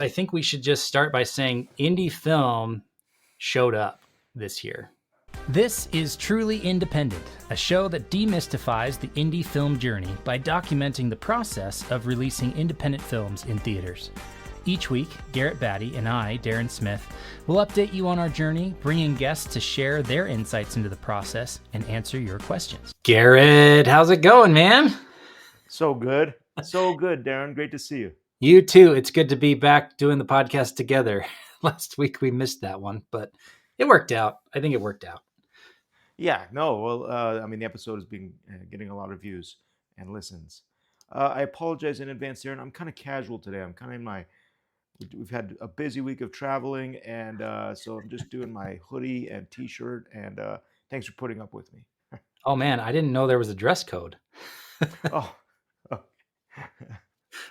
I think we should just start by saying indie film showed up this year. This is Truly Independent, a show that demystifies the indie film journey by documenting the process of releasing independent films in theaters. Each week, Garrett, Batty, and I, Darren Smith, will update you on our journey, bringing guests to share their insights into the process and answer your questions. Garrett, how's it going, man? So good. So good, Darren. Great to see you. You too. It's good to be back doing the podcast together. Last week we missed that one, but it worked out. I think it worked out. Yeah, no, well, the episode has been getting a lot of views and listens. I apologize in advance, Darren. I'm kind of casual today. I'm kind of in my, we've had a busy week of traveling, and so I'm just doing my hoodie and t-shirt, and thanks for putting up with me. Oh man, I didn't know there was a dress code. Oh.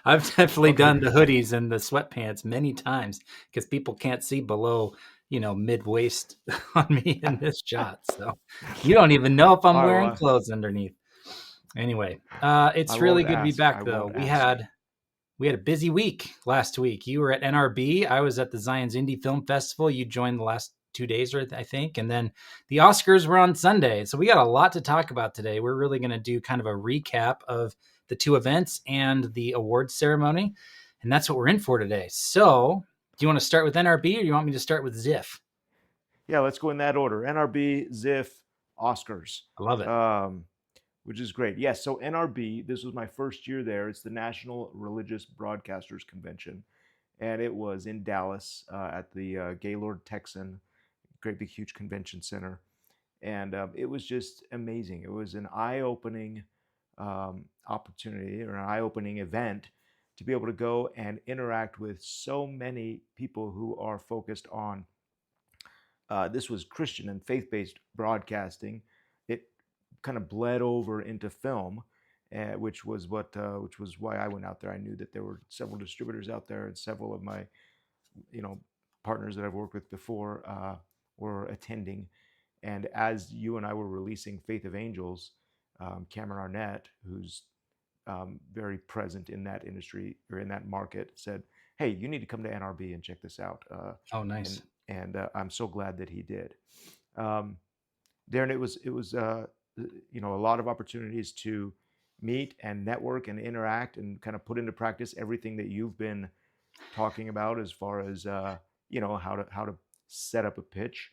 I've definitely done the hoodies and the sweatpants many times because people can't see below, mid-waist on me in this shot. So you don't even know if I'm wearing clothes underneath. Anyway, it's really good to be back though. We had a busy week last week. You were at NRB. I was at the Zion's Indie Film Festival. You joined the last 2 days, I think. And then the Oscars were on Sunday. So we got a lot to talk about today. We're really going to do kind of a recap of the two events and the awards ceremony. And that's what we're in for today. So do you want to start with NRB or do you want me to start with Ziff? Yeah, let's go in that order. NRB, Ziff, Oscars. I love it. Which is great. Yes, so NRB, this was my first year there. It's the National Religious Broadcasters Convention. And it was in Dallas at the Gaylord Texan, great big huge convention center. And it was just amazing. It was an eye-opening opportunity or an eye-opening event to be able to go and interact with so many people who are focused on this was Christian and faith-based broadcasting. It kind of bled over into film, which was why I went out there. I knew that there were several distributors out there, and several of my partners that I've worked with before were attending. And as you and I were releasing Faith of Angels, Cameron Arnett, who's very present in that industry or in that market, said, "Hey, you need to come to NRB and check this out." Oh, nice! And I'm so glad that he did. Darren, it was a lot of opportunities to meet and network and interact and kind of put into practice everything that you've been talking about as far as how to set up a pitch,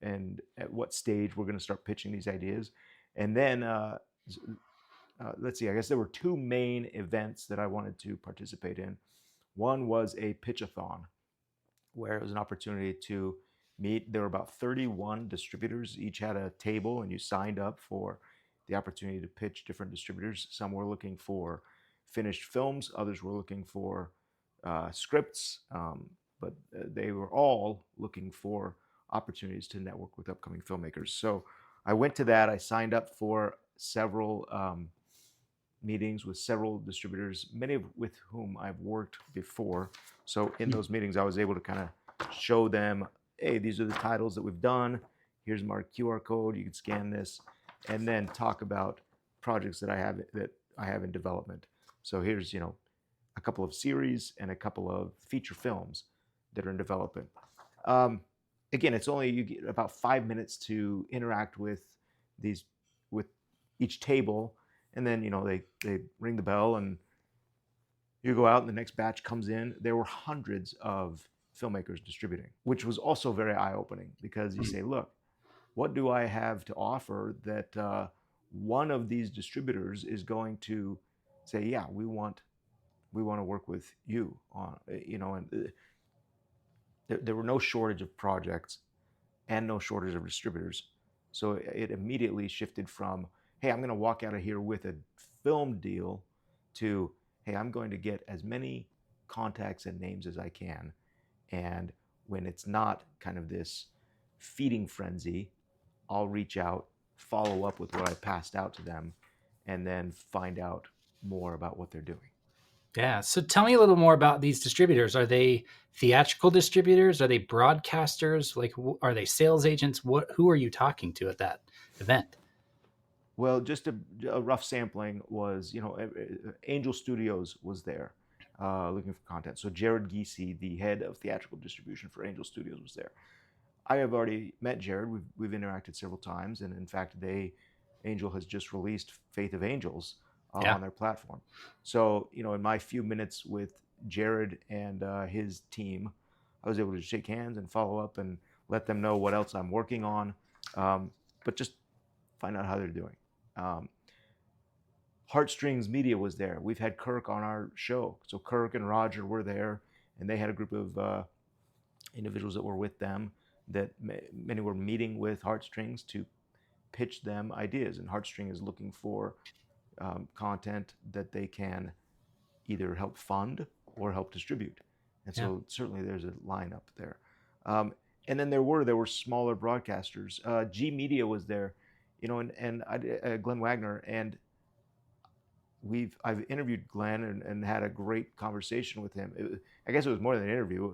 and at what stage we're going to start pitching these ideas. And then let's see, I guess there were two main events that I wanted to participate in. One was a pitch-a-thon, where it was an opportunity to meet. There were about 31 distributors. Each had a table, and you signed up for the opportunity to pitch different distributors. Some were looking for finished films. Others were looking for scripts. But they were all looking for opportunities to network with upcoming filmmakers. So I went to that. I signed up for several meetings with several distributors, many of with whom I've worked before. So in those meetings, I was able to kind of show them, hey, these are the titles that we've done. Here's my QR code. You can scan this, and then talk about projects that I have in development. So here's a couple of series and a couple of feature films that are in development. Again, it's only you get about 5 minutes to interact with each table, and then they ring the bell and you go out and the next batch comes in. There were hundreds of filmmakers distributing, which was also very eye-opening because you say, look, what do I have to offer that one of these distributors is going to say, yeah, we want to work with you on, and there were no shortage of projects and no shortage of distributors. So it immediately shifted from, hey, I'm going to walk out of here with a film deal to, hey, I'm going to get as many contacts and names as I can. And when it's not kind of this feeding frenzy, I'll reach out, follow up with what I passed out to them, and then find out more about what they're doing. Yeah. So tell me a little more about these distributors. Are they theatrical distributors? Are they broadcasters? Like, are they sales agents? Who are you talking to at that event? Well, just a rough sampling was, Angel Studios was there. looking for content. So Jared Giese, the head of theatrical distribution for Angel Studios, was there. I have already met Jared. We've interacted several times, and in fact, Angel has just released Faith of Angels on their platform. So in my few minutes with Jared and his team, I was able to shake hands and follow up and let them know what else I'm working on, but just find out how they're doing. Heartstrings Media was there. We've had Kirk on our show. So Kirk and Roger were there, and they had a group of individuals that were with them that many were meeting with Heartstrings to pitch them ideas. And Heartstring is looking for content that they can either help fund or help distribute. And so certainly there's a lineup there. And then there were smaller broadcasters. G Media was there, and Glenn Wagner, and I've interviewed Glenn and had a great conversation with him. I guess it was more than an interview.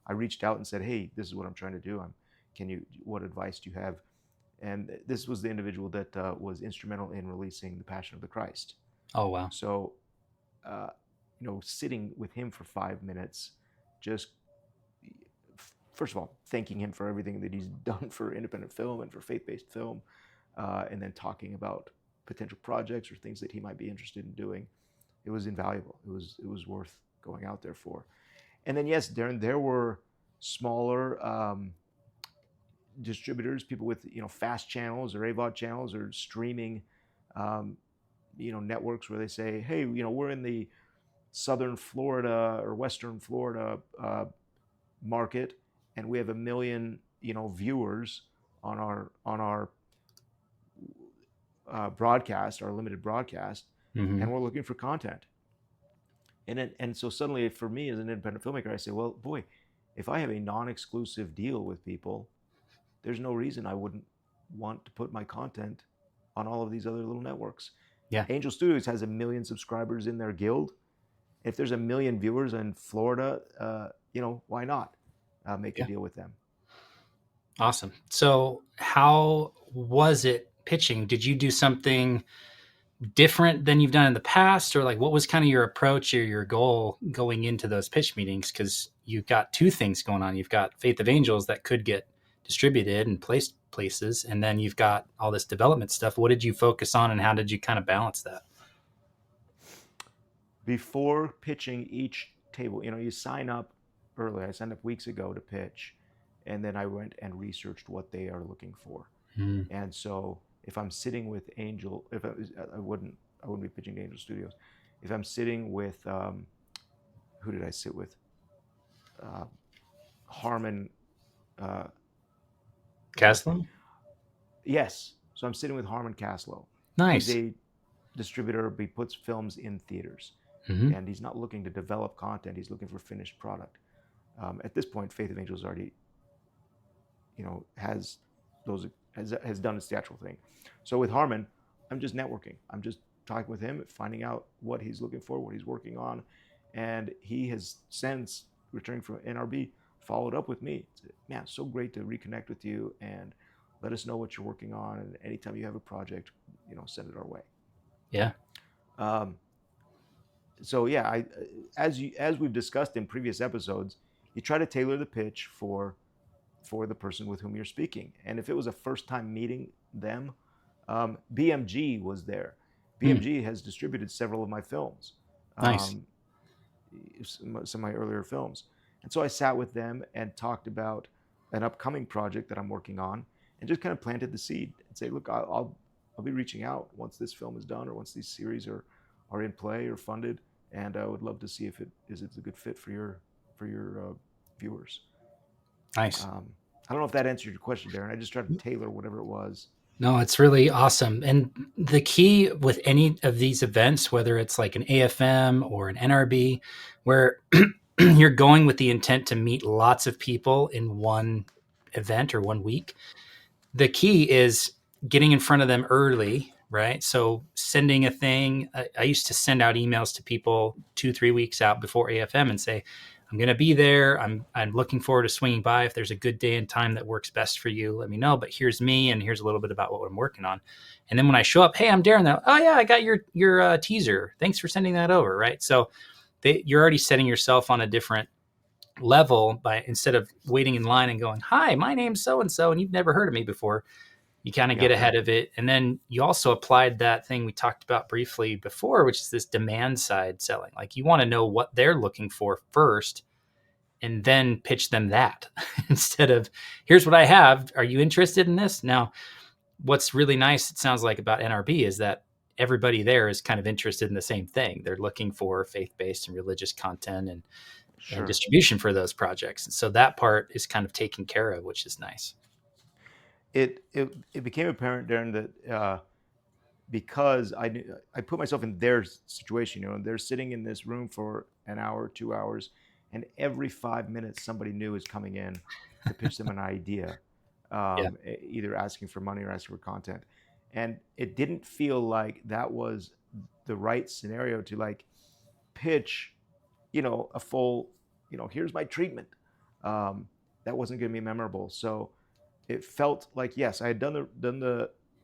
I reached out and said, hey, this is what I'm trying to do. What advice do you have? And this was the individual that was instrumental in releasing The Passion of the Christ. Oh, wow. So, sitting with him for 5 minutes, just first of all, thanking him for everything that he's done for independent film and for faith-based film, and then talking about potential projects or things that he might be interested in doing. It was invaluable. It was worth going out there for. And then, yes, Darren, there were smaller distributors, people with fast channels or AVOD channels or streaming networks where they say, hey, we're in the southern Florida or western Florida market, and we have 1 million viewers on our broadcast, our limited broadcast, and we're looking for content. And so suddenly, for me as an independent filmmaker, I say, well, boy, if I have a non-exclusive deal with people, there's no reason I wouldn't want to put my content on all of these other little networks. Yeah. Angel Studios has 1 million subscribers in their guild. If there's 1 million viewers in Florida, why not make a deal with them? Awesome. So how was it pitching? Did you do something different than you've done in the past, or what was kind of your approach or your goal going into those pitch meetings? Because you've got two things going on. You've got Faith of Angels that could get distributed and placed places, and then you've got all this development stuff. What did you focus on, and how did you kind of balance that? Before pitching each table, you sign up early. I signed up weeks ago to pitch, and then I went and researched what they are looking for. And so if I'm sitting with Angel, I wouldn't be pitching to Angel Studios. If I'm sitting with, who did I sit with? Harmon Caslow? Yes. So I'm sitting with Harmon Caslow. Nice. He's a distributor. He puts films in theaters, and he's not looking to develop content. He's looking for finished product. At this point, Faith of Angels already, has done its theatrical thing. So with Harmon, I'm just networking. I'm just talking with him, finding out what he's looking for, what he's working on, and he has since returning from NRB followed up with me. Said, man, so great to reconnect with you, and let us know what you're working on, and anytime you have a project, send it our way. Yeah. So yeah, as we've discussed in previous episodes, you try to tailor the pitch for the person with whom you're speaking. And if it was a first time meeting them, BMG was there. BMG has distributed several of my films. Nice. Some of my earlier films. And so I sat with them and talked about an upcoming project that I'm working on, and just kind of planted the seed and say, look, I'll be reaching out once this film is done or once these series are in play or funded, and I would love to see if it's a good fit for your viewers. Nice. I don't know if that answered your question, Darren. I just tried to tailor whatever it was. No, it's really awesome. And the key with any of these events, whether it's like an AFM or an NRB, where you're going with the intent to meet lots of people in one event or 1 week, the key is getting in front of them early, right? So sending a thing. I used to send out emails to people 2-3 weeks out before AFM and say, I'm going to be there. I'm looking forward to swinging by. If there's a good day and time that works best for you, let me know. But here's me, and here's a little bit about what I'm working on. And then when I show up, hey, I'm Darren. Oh yeah, I got your teaser. Thanks for sending that over, right? So you're already setting yourself on a different level by, instead of waiting in line and going, hi, my name's so and so, and you've never heard of me before. You kind of get ahead of it. And then you also applied that thing we talked about briefly before, which is this demand side selling. Like, you want to know what they're looking for first and then pitch them that instead of, here's what I have. Are you interested in this? Now, what's really nice, it sounds like, about NRB is that everybody there is kind of interested in the same thing. They're looking for faith-based and religious content and distribution for those projects. And so that part is kind of taken care of, which is nice. It became apparent, Darren, that because I put myself in their situation, they're sitting in this room for an hour, 2 hours, and every 5 minutes somebody new is coming in to pitch them an idea, either asking for money or asking for content. And it didn't feel like that was the right scenario to like pitch, a full, here's my treatment. That wasn't going to be memorable. So it felt like, yes, I had done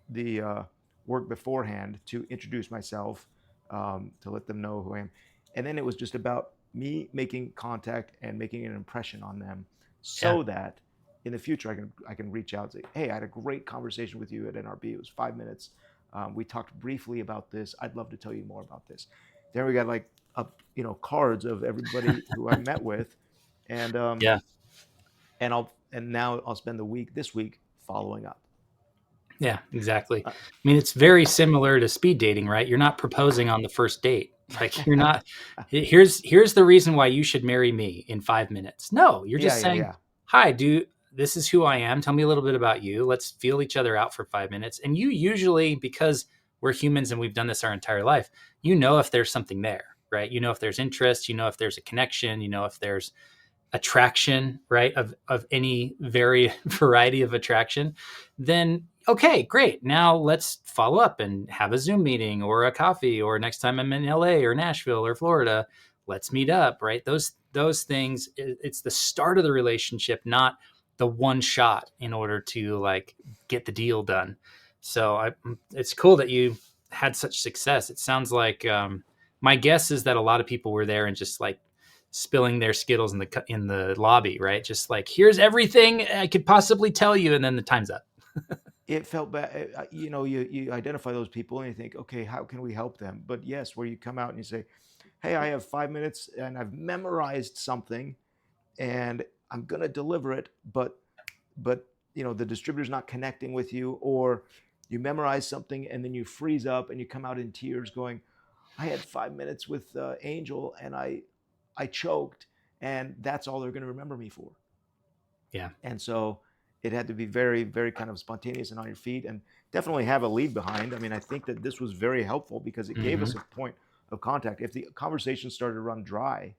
the work beforehand to introduce myself, to let them know who I am. And then it was just about me making contact and making an impression on them so that in the future I can reach out and say, hey, I had a great conversation with you at NRB. It was 5 minutes. We talked briefly about this. I'd love to tell you more about this. Then we got like cards of everybody who I met with. And now I'll spend this week following up. Yeah, exactly. I mean, it's very similar to speed dating, right? You're not proposing on the first date. Like, you're not, here's the reason why you should marry me in 5 minutes. No, you're just saying, hi, this is who I am. Tell me a little bit about you. Let's feel each other out for 5 minutes. And you usually, because we're humans and we've done this our entire life, if there's something there, right? If there's interest, if there's a connection, if there's attraction, right? Of any variety of attraction, then okay, great. Now let's follow up and have a Zoom meeting or a coffee, or next time I'm in LA or Nashville or Florida, let's meet up, right? Those things, it's the start of the relationship, not the one shot in order to like get the deal done. So it's cool that you had such success. It sounds like, my guess is that a lot of people were there and just like spilling their Skittles in the lobby, right? Just like, here's everything I could possibly tell you, and then the time's up. It felt bad. You identify those people and you think, okay, how can we help them? But yes, where you come out and you say, hey, I have 5 minutes and I've memorized something and I'm going to deliver it, but the distributor's not connecting with you, or you memorize something and then you freeze up and you come out in tears going, I had 5 minutes with Angel and I choked, and that's all they're going to remember me for. Yeah. And so it had to be very, very kind of spontaneous and on your feet, and definitely have a lead behind. I mean, I think that this was very helpful because it gave us a point of contact. If the conversation started to run dry,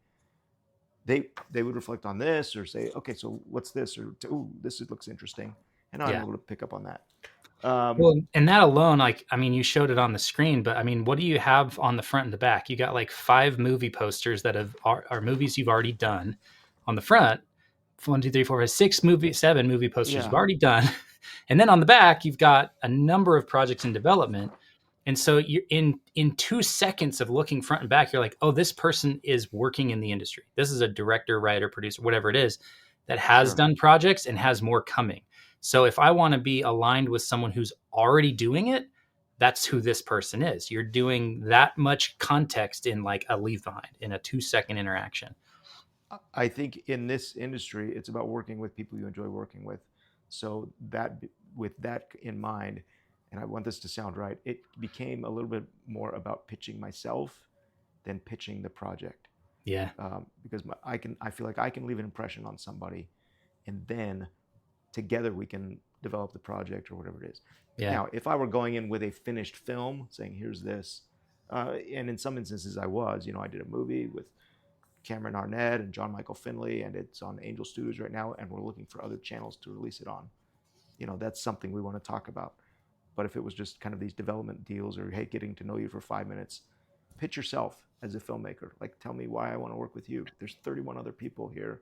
they would reflect on this or say, okay, so what's this? Or, ooh, this looks interesting. And I'm able to pick up on that. Well, and that alone, like, I mean, you showed it on the screen, but I mean, what do you have on the front and the back? You got like 5 movie posters that are movies you've already done on the front. 1, 2, 3, 4, 5, 6 7 movie posters you've already done. And then on the back, you've got a number of projects in development. And so you're in 2 seconds of looking front and back, you're like, oh, this person is working in the industry. This is a director, writer, producer, whatever it is, that has done projects and has more coming. So if I want to be aligned with someone who's already doing it, that's who this person is. You're doing that much context in like a leave behind, in a 2-second interaction. I think in this industry, it's about working with people you enjoy working with. So that, with that in mind, and I want this to sound right, it became a little bit more about pitching myself than pitching the project. Yeah. Because I feel like I can leave an impression on somebody, and then together we can develop the project or whatever it is. Yeah. Now, if I were going in with a finished film saying, here's this, and in some instances I was, I did a movie with Cameron Arnett and John Michael Finley, and it's on Angel Studios right now, and we're looking for other channels to release it on. That's something we want to talk about. But if it was just kind of these development deals, or hey, getting to know you for 5 minutes, pitch yourself as a filmmaker. Like, tell me why I want to work with you. There's 31 other people here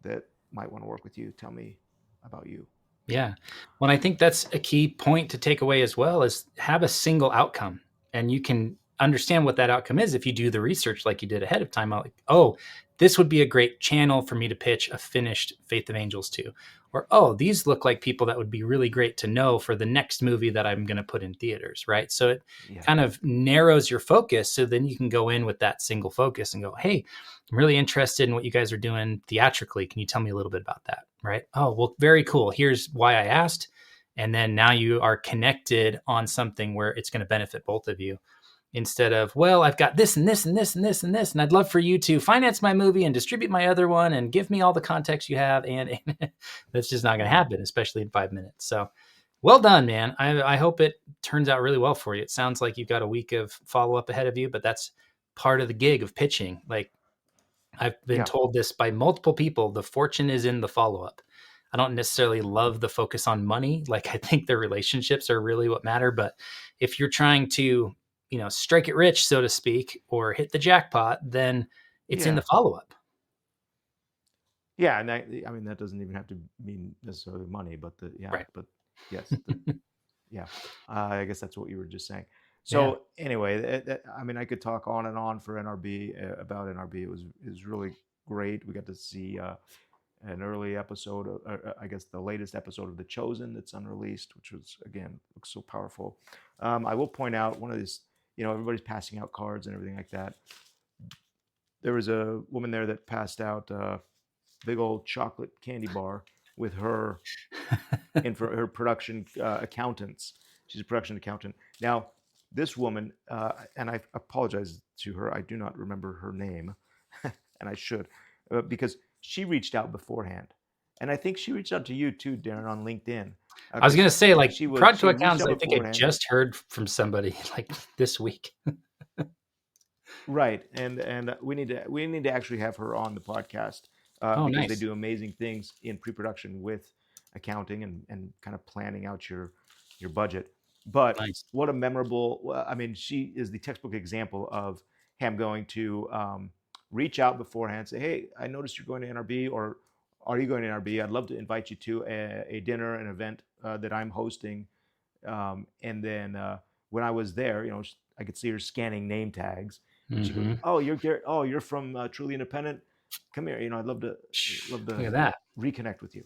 that might want to work with you. Tell me about you. Yeah. Well, I think that's a key point to take away as well, is have a single outcome, and you can understand what that outcome is if you do the research like you did ahead of time. I'm like, oh, this would be a great channel for me to pitch a finished Faith of Angels to. Or, oh, these look like people that would be really great to know for the next movie that I'm going to put in theaters, right? So it kind of narrows your focus. So then you can go in with that single focus and go, hey, I'm really interested in what you guys are doing theatrically. Can you tell me a little bit about that? Right? Oh, well, very cool. Here's why I asked. And then now you are connected on something where it's going to benefit both of you, instead of, well, I've got this and this and this and this and this, and I'd love for you to finance my movie and distribute my other one and give me all the context you have. And that's just not going to happen, especially in 5 minutes. So well done, man. I hope it turns out really well for you. It sounds like you've got a week of follow-up ahead of you, but that's part of the gig of pitching. Like, I've been told this by multiple people. The fortune is in the follow-up. I don't necessarily love the focus on money. Like, I think the relationships are really what matter. But if you're trying to, strike it rich, so to speak, or hit the jackpot, then it's in the follow-up. Yeah. And that doesn't even have to mean necessarily money, but Right. but yes. I guess that's what you were just saying. So anyway, I could talk on and on for NRB, about NRB. It was really great. We got to see an early episode, I guess the latest episode of The Chosen that's unreleased, which was, again, looks so powerful. I will point out one of these, everybody's passing out cards and everything like that. There was a woman there that passed out a big old chocolate candy bar with her and for her production accountants. She's a production accountant. Now, this woman, and I apologize to her, I do not remember her name, and I should, because she reached out beforehand. And I think she reached out to you too, Darren, on LinkedIn. I was going to say, like, product accounts, I think beforehand. I just heard from somebody like this week. Right. And we need to actually have her on the podcast, because nice. they do amazing things in pre-production with accounting and kind of planning out your budget. But nice. What a memorable, she is the textbook example of him going to reach out beforehand, say, hey, I noticed you're going to NRB, or are you going to NRB? I'd love to invite you to a dinner, an event that I'm hosting. And then when I was there, I could see her scanning name tags. And she goes, oh, you're Garrett. Oh, you're from Truly Independent. Come here. I'd love to Look at that. Reconnect with you.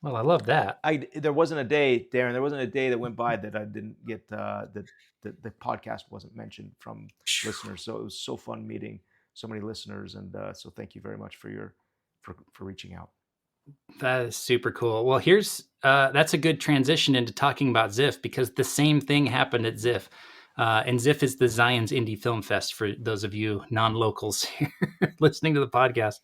Well, I love that. There wasn't a day, Darren. There wasn't a day that went by that I didn't get that the podcast wasn't mentioned from listeners. So it was so fun meeting so many listeners, and so thank you very much for reaching out. That is super cool. Well, here's that's a good transition into talking about Ziff, because the same thing happened at Ziff. And Ziff is the Zion's Indie Film Fest for those of you non-locals here listening to the podcast.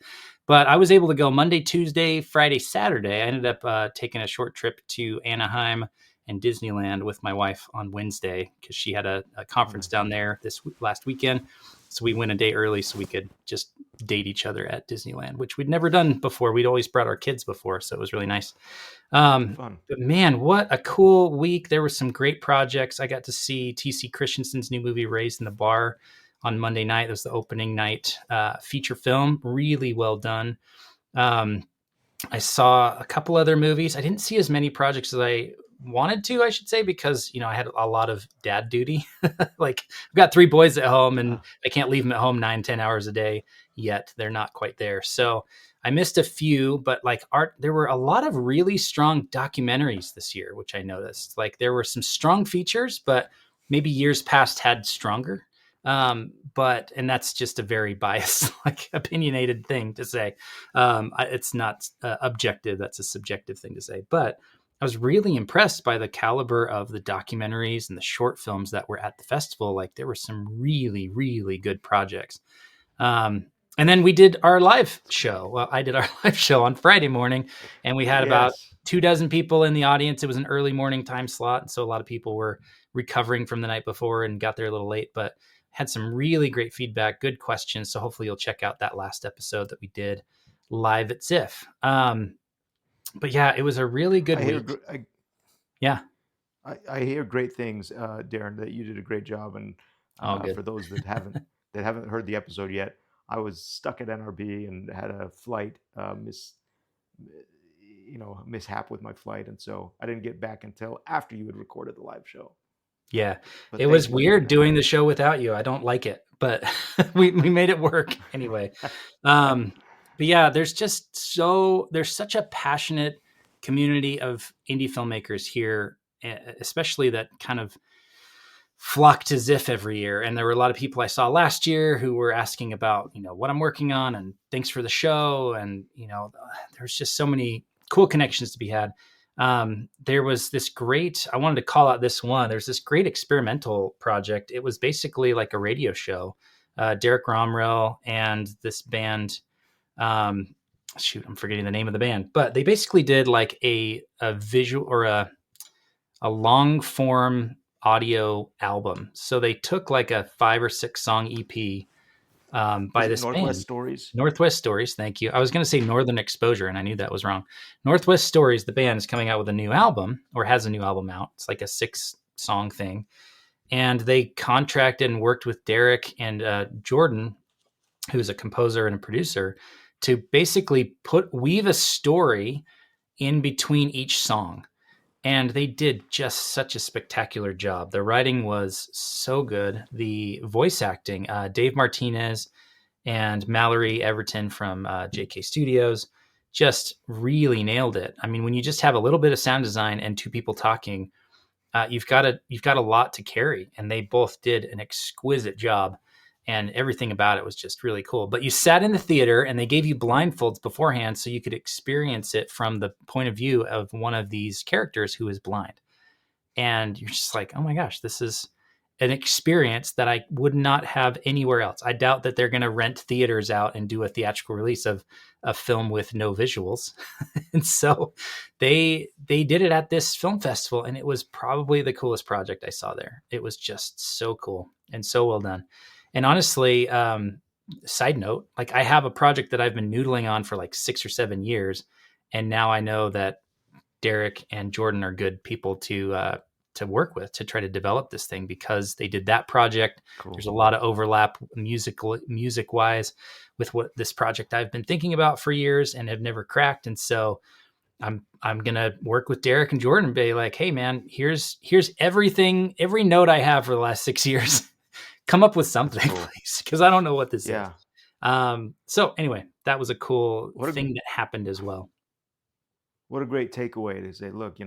But I was able to go Monday, Tuesday, Friday, Saturday. I ended up taking a short trip to Anaheim and Disneyland with my wife on Wednesday, because she had a conference down there this last weekend. So we went a day early so we could just date each other at Disneyland, which we'd never done before. We'd always brought our kids before, so it was really nice. Fun. But man, what a cool week. There were some great projects. I got to see T.C. Christensen's new movie, Raised in the Bar, on Monday night. It was the opening night feature film. Really well done. I saw a couple other movies. I didn't see as many projects as I wanted to, I should say, because, I had a lot of dad duty. Like, I've got 3 boys at home, and I can't leave them at home 9-10 hours a day yet. They're not quite there. So I missed a few, but there were a lot of really strong documentaries this year, which I noticed. Like, there were some strong features, but maybe years past had stronger. And that's just a very biased, opinionated thing to say. It's not objective. That's a subjective thing to say, but I was really impressed by the caliber of the documentaries and the short films that were at the festival. Like, there were some really, really good projects. And then we did our live show. Well, I did our live show on Friday morning, and we had about 24 people in the audience. It was an early morning time slot, and so a lot of people were recovering from the night before and got there a little late, but had some really great feedback, good questions. So hopefully you'll check out that last episode that we did live at Ziff. But yeah, it was a really good week. I hear great things, Darren, that you did a great job. And for those that haven't heard the episode yet, I was stuck at NRB and had a flight mishap with my flight, and so I didn't get back until after you had recorded the live show. Yeah, But it thank was you for making weird that doing happen. the show without you. I don't like it, but we made it work anyway. Um, but yeah, there's such a passionate community of indie filmmakers here, especially that kind of flock to Ziff every year. And there were a lot of people I saw last year who were asking about, what I'm working on and thanks for the show. And, there's just so many cool connections to be had. There was this I wanted to call out this one. There's this great experimental project. It was basically like a radio show. Derek Romrell and this band, shoot, I'm forgetting the name of the band, but they basically did like a visual or a long form audio album. So they took like a 5 or 6 song EP by Was it this Northwest band, Stories? Northwest Stories. Thank you. I was going to say Northern Exposure, and I knew that was wrong. Northwest Stories, the band, is coming out with a new album or has a new album out. It's like a 6-song thing. And they contracted and worked with Derek and Jordan, who's a composer and a producer, to basically weave a story in between each song. And they did just such a spectacular job. The writing was so good. The voice acting, Dave Martinez and Mallory Everton from JK Studios just really nailed it. I mean, when you just have a little bit of sound design and 2 people talking, you've got a lot to carry, and they both did an exquisite job, and everything about it was just really cool. But you sat in the theater, and they gave you blindfolds beforehand so you could experience it from the point of view of one of these characters who is blind, and you're just like, oh my gosh, this is an experience that I would not have anywhere else. I doubt that they're going to rent theaters out and do a theatrical release of a film with no visuals. And so they did it at this film festival, and it was probably the coolest project I saw there. It was just so cool and so well done. And honestly, side note, like I have a project that I've been noodling on for like 6 or 7 years, and now I know that Derek and Jordan are good people to work with to try to develop this thing because they did that project. Cool. There's a lot of overlap music wise with what this project I've been thinking about for years and have never cracked. And so I'm gonna work with Derek and Jordan and be like, hey man, here's everything, every note I have for the last 6 years. Come up with something, Cool. please, because I don't know what this Yeah. is. So anyway, that was a cool thing that happened as well. What a great takeaway to say, look,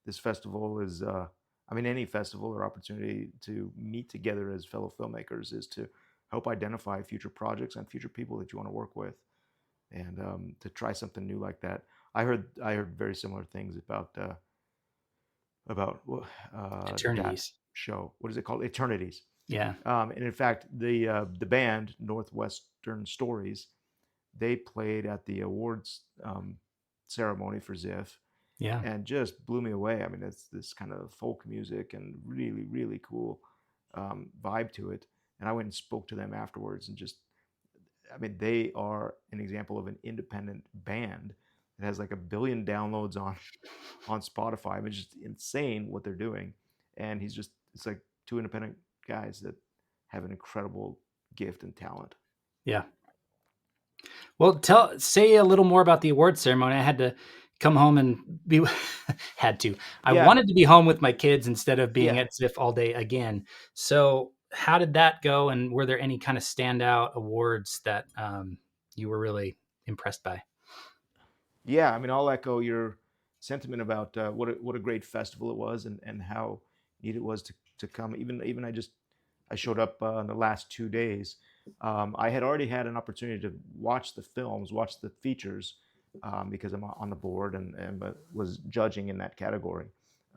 this festival is, I mean, any festival or opportunity to meet together as fellow filmmakers is to help identify future projects and future people that you want to work with, and to try something new like that. I heard very similar things about that Eternities. show. What is it called? Eternities. Yeah. And in fact, the band Northwestern Stories, they played at the awards ceremony for Ziff, Yeah. and just blew me away. I mean, it's this kind of folk music and really, really cool vibe to it. And I went and spoke to them afterwards, and just, I mean, they are an example of an independent band that has like 1 billion downloads on Spotify. I mean, it's just insane what they're doing. And it's like 2 independent guys that have an incredible gift and talent. Yeah. Well, say a little more about the award ceremony. I had to come home and be had to. I wanted to be home with my kids instead of being at Ziff all day again. So how did that go? And were there any kind of standout awards that you were really impressed by? Yeah, I mean, I'll echo your sentiment about what a great festival it was, and how neat it was to come. Even I showed up in the last 2 days. I had already had an opportunity to watch the films, watch the features, because I'm on the board and was judging in that category.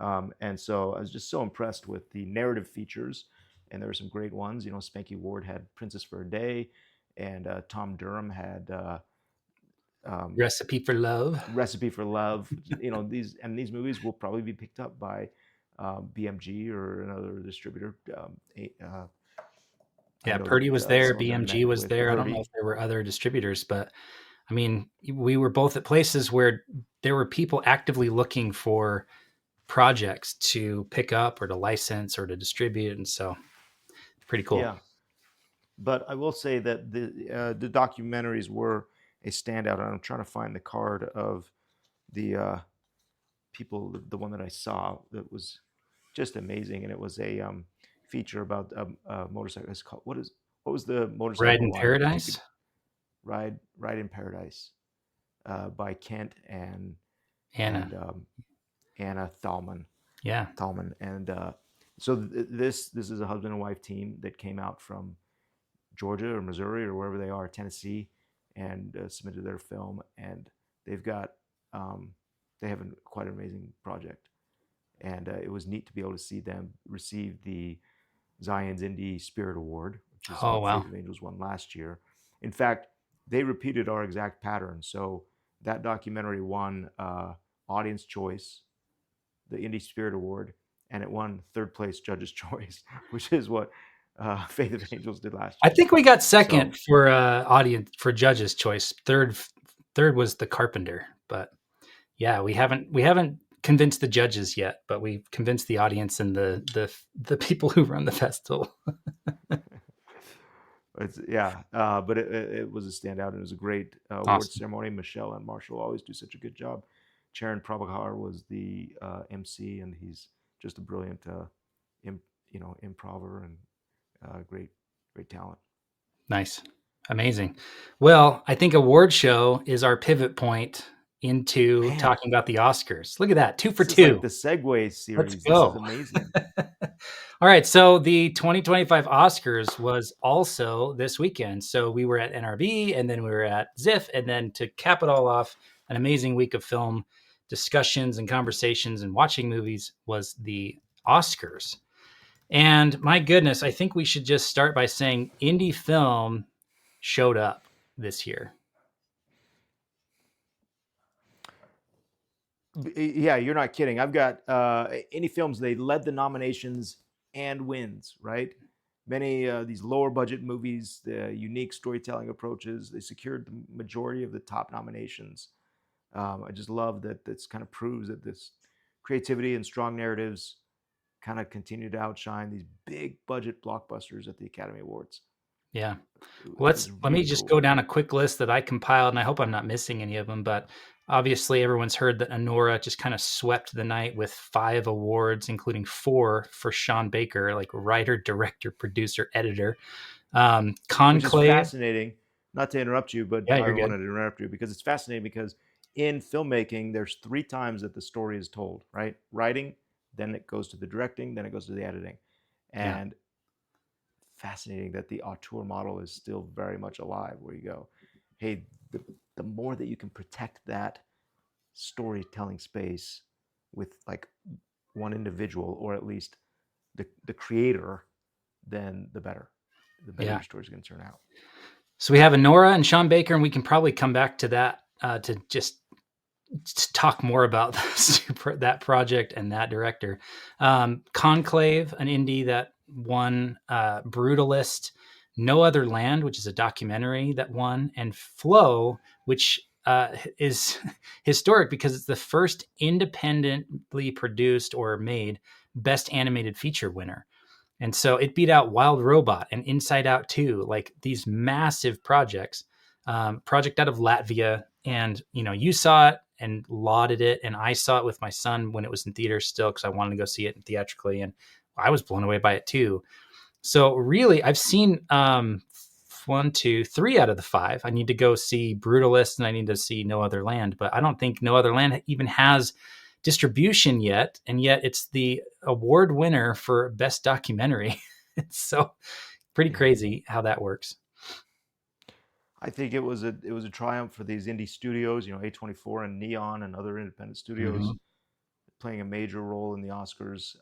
And so I was just so impressed with the narrative features, and there were some great ones. Spanky Ward had Princess for a Day, and Tom Durham had Recipe for Love. Recipe for Love. These movies will probably be picked up by BMG or another distributor. Yeah, Purdy was there. BMG was there. I don't know if there were other distributors, but I mean, we were both at places where there were people actively looking for projects to pick up or to license or to distribute. And so pretty cool. Yeah. But I will say that the documentaries were a standout. I'm trying to find the card of the people, the one that I saw that was just amazing. And it was a feature about a motorcycle. It's called, what was the Ride motorcycle in line? Paradise. Ride in Paradise, by Kent and Anna. and Anna Thalman. Yeah. And so this is a husband and wife team that came out from Georgia or Missouri or wherever they are, Tennessee, and submitted their film. And they've got they have quite an amazing project. And it was neat to be able to see them receive the Zion's Indie Spirit Award, which is Oh, what wow. Faith of Angels won last year. In fact, they repeated our exact pattern. So that documentary won Audience Choice, the Indie Spirit Award, and it won third place Judge's Choice, which is what Faith of Angels did last year. I think we got second for audience for Judge's Choice. Third was The Carpenter, but yeah, we haven't convinced the judges yet, but we've convinced the audience and the people who run the festival. But it was a standout, and it was a great award ceremony. Michelle and Marshall always do such a good job. Charan Prabhakar was the MC, and he's just a brilliant improver and great talent. Nice. Amazing. Well, I think award show is our pivot point into talking about the Oscars. Look at that. 2 for 2. Like the Segway series. Let's go. This is amazing. All right. So the 2025 Oscars was also this weekend. So we were at NRB, and then we were at Ziff. And then to cap it all off, an amazing week of film discussions and conversations and watching movies was the Oscars. And my goodness, I think we should just start by saying indie film showed up this year. Yeah, you're not kidding. I've got indie films. They led the nominations and wins, right? Many these lower budget movies, the unique storytelling approaches, they secured the majority of the top nominations. I just love that. This kind of proves that this creativity and strong narratives kind of continue to outshine these big budget blockbusters at the Academy Awards. Yeah. Let me just go down a quick list that I compiled, and I hope I'm not missing any of them, but obviously everyone's heard that An Nora just kind of swept the night with 5 awards, including 4 for Sean Baker, like writer, director, producer, editor. Conclave. Which is fascinating. Not to interrupt you, but yeah, I wanted to interrupt you because it's fascinating because in filmmaking, there's 3 times that the story is told, right? Writing, then it goes to the directing, then it goes to the editing. And fascinating that the auteur model is still very much alive, where you go, hey, the more that you can protect that storytelling space with like one individual, or at least the creator, then the better your story's going to turn out. So we have An Nora and Sean Baker, and we can probably come back to that to just talk more about that project and that director. Conclave, an indie that won, Brutalist, No Other Land, which is a documentary that won, and Flow, which is historic because it's the first independently produced or made Best Animated Feature winner. And so it beat out Wild Robot and Inside Out 2, like these massive projects. Project out of Latvia, and you saw it and lauded it, and I saw it with my son when it was in theaters still because I wanted to go see it theatrically, and I was blown away by it too. So really, I've seen 1, 2, 3 out of the 5. I need to go see Brutalist, and I need to see No Other Land, but I don't think No Other Land even has distribution yet, and yet it's the award winner for Best Documentary. It's so pretty crazy how that works. I think it was a triumph for these indie studios, A24 and Neon and other independent studios playing a major role in the Oscars.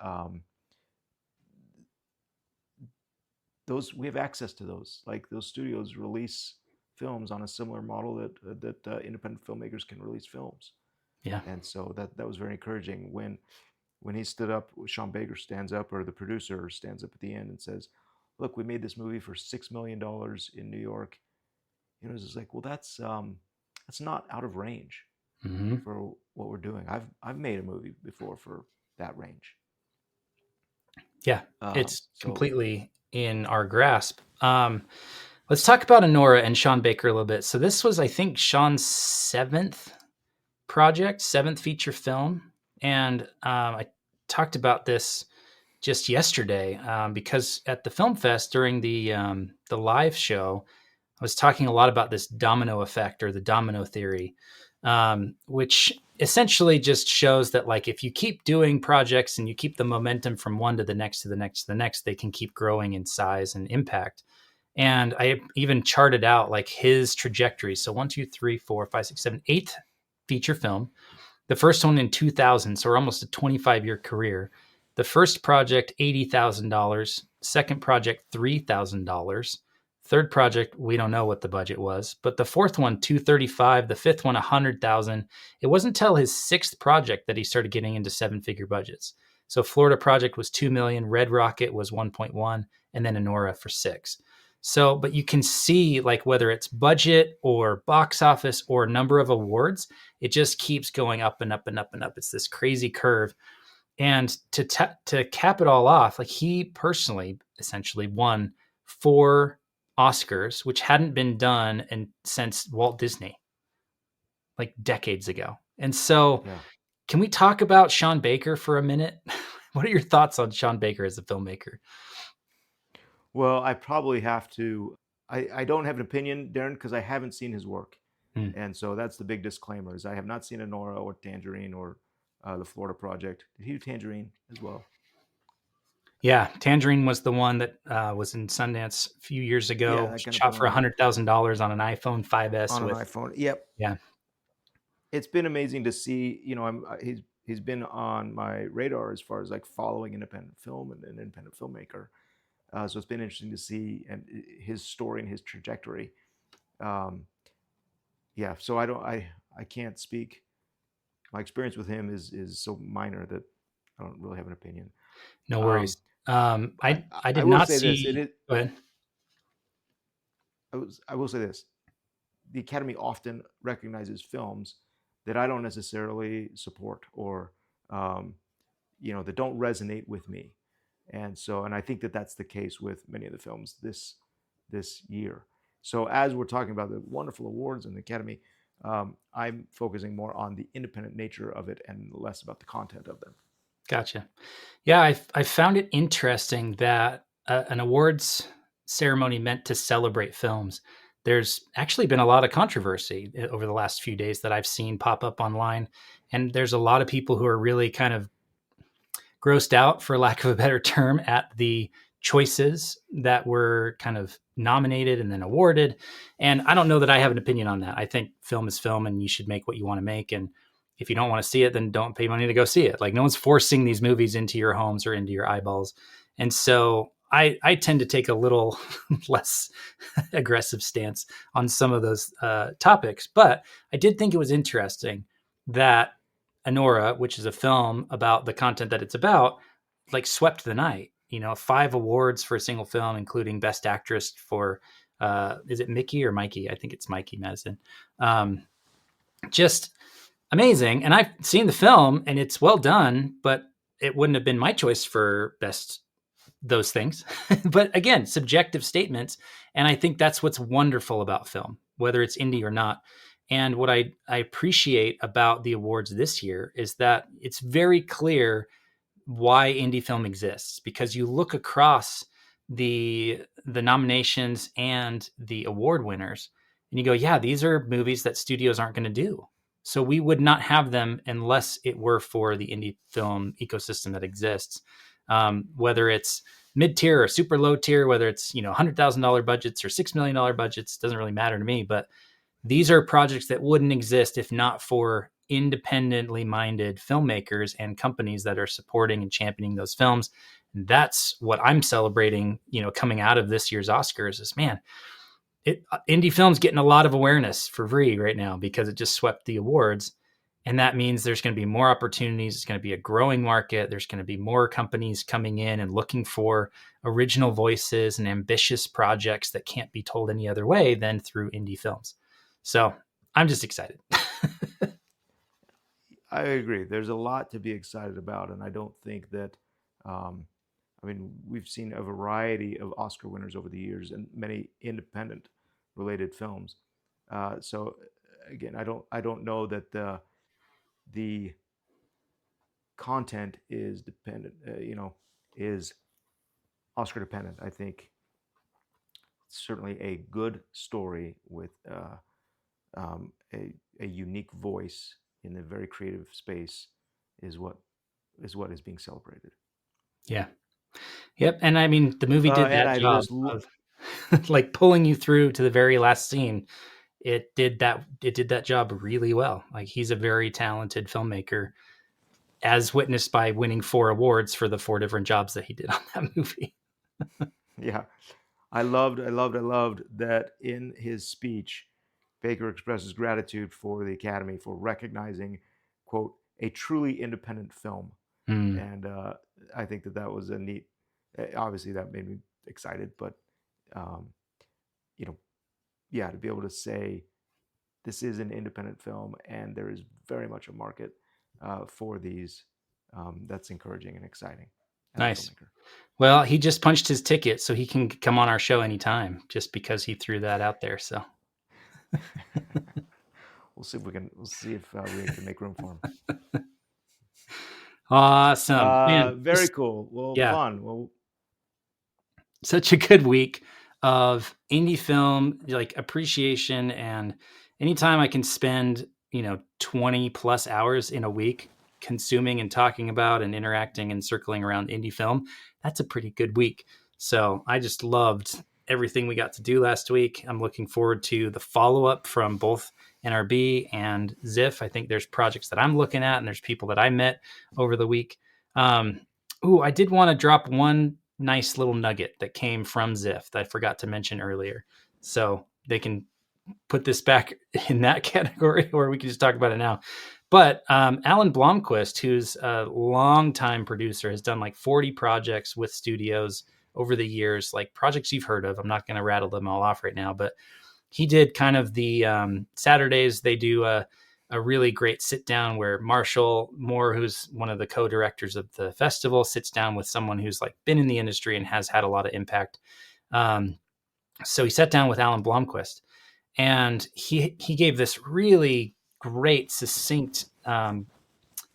We have access to those. Like those studios release films on a similar model that independent filmmakers can release films. Yeah. And so that was very encouraging when he stood up. Sean Baker stands up, or the producer stands up at the end and says, "Look, we made this movie for $6 million in New York." It's just like, well, that's not out of range for what we're doing. I've made a movie before for that range. Yeah, it's completely in our grasp. Let's talk about An Nora and Sean Baker a little bit. So this was, I think, Sean's 7th project, 7th feature film. And I talked about this just yesterday, because at the film fest during the live show, I was talking a lot about this domino effect or the domino theory, which essentially just shows that like if you keep doing projects and you keep the momentum from one to the next to the next to the next, they can keep growing in size and impact. And I even charted out like his trajectory. So one, two, three, four, five, six, seven, eighth feature film. The first one in 2000, so almost a 25-year career. The first project, $80,000. Second project, $3,000. Third project, we don't know what the budget was, but the fourth one, 235. The fifth one, 100,000. It wasn't until his sixth project that he started getting into seven-figure budgets. So Florida Project was 2 million, Red Rocket was 1.1, and then An Nora for 6. So, but you can see like whether it's budget or box office or number of awards, it just keeps going up and up and up and up. It's this crazy curve. And to cap it all off, like he personally essentially won 4 Oscars, which hadn't been done since Walt Disney, like decades ago. And so, Yeah. can we talk about Sean Baker for a minute? What are your thoughts on Sean Baker as a filmmaker? Well, I probably have to. I don't have an opinion, Darren, because I haven't seen his work, Hmm. and so that's the big disclaimer: is I have not seen An Nora or Tangerine or the Florida Project. Did he do Tangerine as well? Yeah, Tangerine was the one that was in Sundance a few years Yeah, ago. that kind of Shot for film $100,000 on an iPhone 5S on an with, iPhone. Yep, yeah, it's been amazing to see. He's been on my radar as far as like following independent film and an independent filmmaker. So it's been interesting to see and his story and his trajectory. Um, yeah, so I can't speak. My experience with him is so minor that I don't really have an opinion. no Um, worries. I I did will not say this. see. Go ahead. I will say this. The Academy often recognizes films that I don't necessarily support or um, that don't resonate with me, and I think that that's the case with many of the films this year. So as we're talking about the wonderful awards in the Academy, I'm focusing more on the independent nature of it and less about the content of them. Gotcha. Yeah, I found it interesting that an awards ceremony meant to celebrate films. There's actually been a lot of controversy over the last few days that I've seen pop up online, and there's a lot of people who are really kind of grossed out, for lack of a better term, at the choices that were kind of nominated and then awarded. And I don't know that I have an opinion on that. I think film is film and you should make what you want to make. And if you don't want to see it, then don't pay money to go see it. Like no one's forcing these movies into your homes or into your eyeballs. And so I tend to take a little less aggressive stance on some of those topics. But I did think it was interesting that An Nora, which is a film about the content that it's about, like swept the night. 5 awards for a single film, including Best Actress for is it Mickey or Mikey? I think it's Mikey Madison. Just amazing. And I've seen the film and it's well done, but it wouldn't have been my choice for best those things. But again, subjective statements. And I think that's what's wonderful about film, whether it's indie or not. And what I appreciate about the awards this year is that it's very clear why indie film exists, because you look across the nominations and the award winners and you go, yeah, these are movies that studios aren't going to do. So we would not have them unless it were for the indie film ecosystem that exists. Whether it's mid tier or super low tier, whether it's $100,000 budgets or $6 million budgets, doesn't really matter to me. But these are projects that wouldn't exist if not for independently minded filmmakers and companies that are supporting and championing those films. And that's what I'm celebrating, coming out of this year's Oscars is, man, indie film's getting a lot of awareness for free right now because it just swept the awards. And that means there's going to be more opportunities. It's going to be a growing market. There's going to be more companies coming in and looking for original voices and ambitious projects that can't be told any other way than through indie films. So I'm just excited. I agree. There's a lot to be excited about, and I don't think that. Um, I mean, we've seen a variety of Oscar winners over the years, and many independent related films. So again, I don't know that the content is dependent. is Oscar dependent. I think certainly a good story with a unique voice in a very creative space is what is being celebrated. Yeah. Yep. And I mean, the movie did And that I job just of like pulling you through to the very last scene. It did that job really well. Like, he's a very talented filmmaker, as witnessed by winning 4 awards for the 4 different jobs that he did on that movie. yeah, I loved that in his speech, Baker expresses gratitude for the Academy for recognizing, quote, a truly independent film. Mm. And I think that was a neat, obviously that made me excited, but, um, you know, yeah, to be able to say this is an independent film and there is very much a market for these, that's encouraging and exciting as a Nice. filmmaker. Well, he just punched his ticket, so he can come on our show anytime, just because he threw that out there. So We'll see if we can make room for him. awesome, man! Very cool. Well, Yeah, fun. Well, such a good week of indie film, like, appreciation. And anytime I can spend 20 plus hours in a week consuming and talking about and interacting and circling around indie film, that's a pretty good week. So I just loved everything we got to do last week. I'm looking forward to the follow-up from both NRB and Ziff. I think there's projects that I'm looking at, and there's people that I met over the week. I did want to drop one nice little nugget that came from Ziff that I forgot to mention earlier. So they can put this back in that category, or we can just talk about it now. But Alan Blomquist, who's a longtime producer, has done like 40 projects with studios over the years, like projects you've heard of. I'm not going to rattle them all off right now, but he did kind of the Saturdays. They do a really great sit down where Marshall Moore, who's one of the co-directors of the festival, sits down with someone who's like been in the industry and has had a lot of impact. So he sat down with Alan Blomquist, and he gave this really great, succinct kind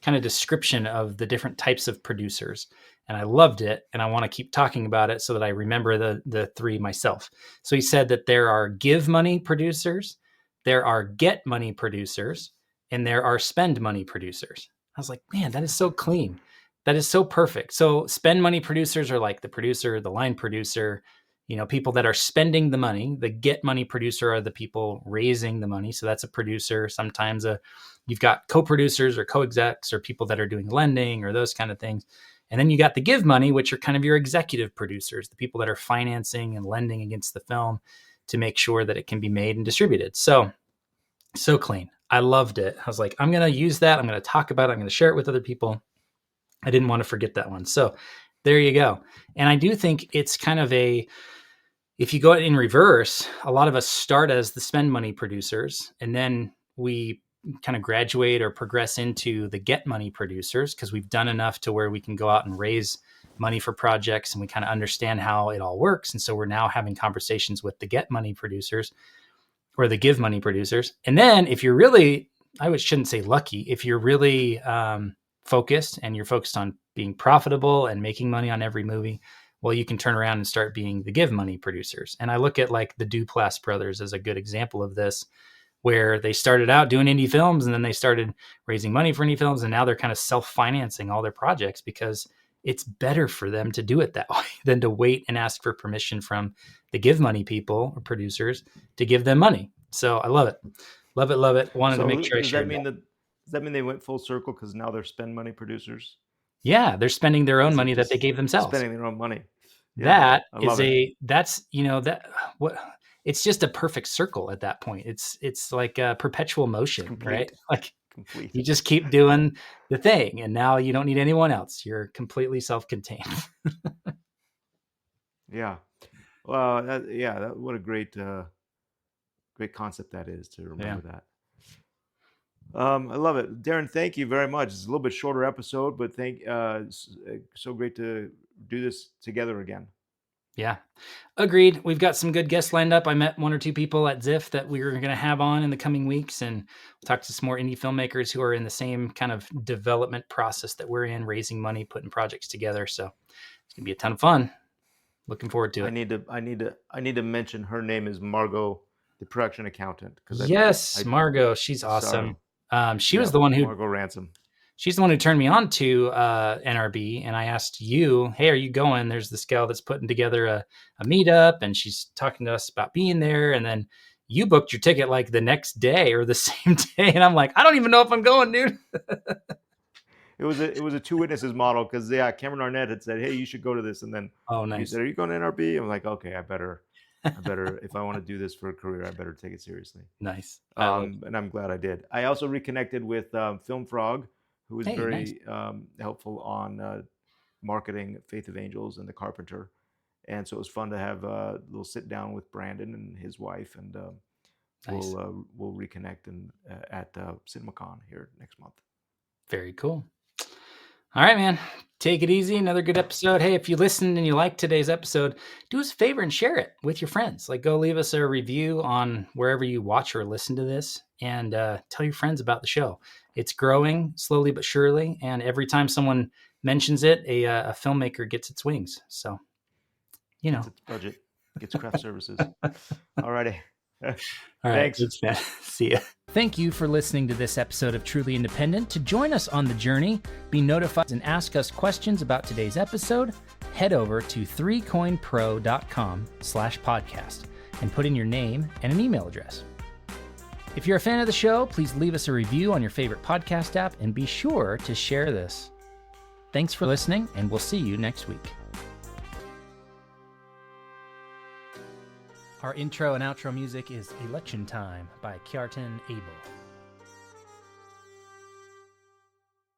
of description of the different types of producers. And I loved it, and I want to keep talking about it so that I remember the 3 myself. So he said that there are give money producers, there are get money producers, and there are spend money producers. I was like, man, that is so clean. That is so perfect. So spend money producers are like the producer, the line producer, people that are spending the money. The get money producer are the people raising the money. So that's a producer. Sometimes you've got co-producers or co-execs or people that are doing lending or those kind of things. And then you got the give money, which are kind of your executive producers, the people that are financing and lending against the film to make sure that it can be made and distributed. So clean. I loved it. I was like, I'm going to use that. I'm going to talk about it. I'm going to share it with other people. I didn't want to forget that one. So there you go. And I do think it's kind of if you go in reverse, a lot of us start as the spend money producers, and then we kind of graduate or progress into the get money producers because we've done enough to where we can go out and raise money for projects, and we kind of understand how it all works. And so we're now having conversations with the get money producers or the give money producers. And then if you're really, shouldn't say lucky, if you're really focused and you're focused on being profitable and making money on every movie, well, you can turn around and start being the give money producers. And I look at like the Duplass brothers as a good example of this, where they started out doing indie films and then they started raising money for indie films. And now they're kind of self-financing all their projects because it's better for them to do it that way than to wait and ask for permission from the give money people or producers to give them money. So I love it. Love it. Love it. Wanted to make sure I shared that. Does that mean they went full circle because now they're spend money producers? Yeah, they're spending their own money that they gave themselves. Spending their own money. Yeah, it's just a perfect circle at that point. It's like a perpetual motion, right? Like complete. You just keep doing the thing, and now you don't need anyone else. You're completely self-contained. Yeah. Well, what a great concept that is to remember that. I love it, Darren. Thank you very much. It's a little bit shorter episode, but so great to do this together again. Yeah, agreed. We've got some good guests lined up. I met 1 or 2 people at Ziff that we were going to have on in the coming weeks, and we'll talk to some more indie filmmakers who are in the same kind of development process that we're in, raising money, putting projects together. So It's gonna be a ton of fun. Looking forward to it. I need to mention her name is Margot, the production accountant. Yes, Margot. She's awesome. She was the one who Margot Ransom. She's the one who turned me on to NRB, and I asked you, hey, are you going? There's this gal that's putting together a meetup, and she's talking to us about being there. And then you booked your ticket like the next day or the same day. And I'm like, I don't even know if I'm going, dude. It was a two witnesses model because Cameron Arnett had said, hey, you should go to this. And then nice. You said, are you going to NRB? I'm like, okay, I better, if I want to do this for a career, I better take it seriously. Nice. And I'm glad I did. I also reconnected with Film Frog, who was very helpful on marketing Faith of Angels and The Carpenter. And so it was fun to have a little sit down with Brandon and his wife, and we'll reconnect at CinemaCon here next month. Very cool. All right, man. Take it easy. Another good episode. Hey, if you listened and you liked today's episode, do us a favor and share it with your friends. Like, go leave us a review on wherever you watch or listen to this, and tell your friends about the show. It's growing slowly but surely, and every time someone mentions it, a filmmaker gets its wings. So, gets its budget, gets craft services. All righty. All right. Thanks, man. See ya. Thank you for listening to this episode of Truly Independent. To join us on the journey, be notified and ask us questions about today's episode, head over to 3coinpro.com/podcast and put in your name and an email address. If you're a fan of the show, please leave us a review on your favorite podcast app and be sure to share this. Thanks for listening, and we'll see you next week. Our intro and outro music is Election Time by Kjartan Abel.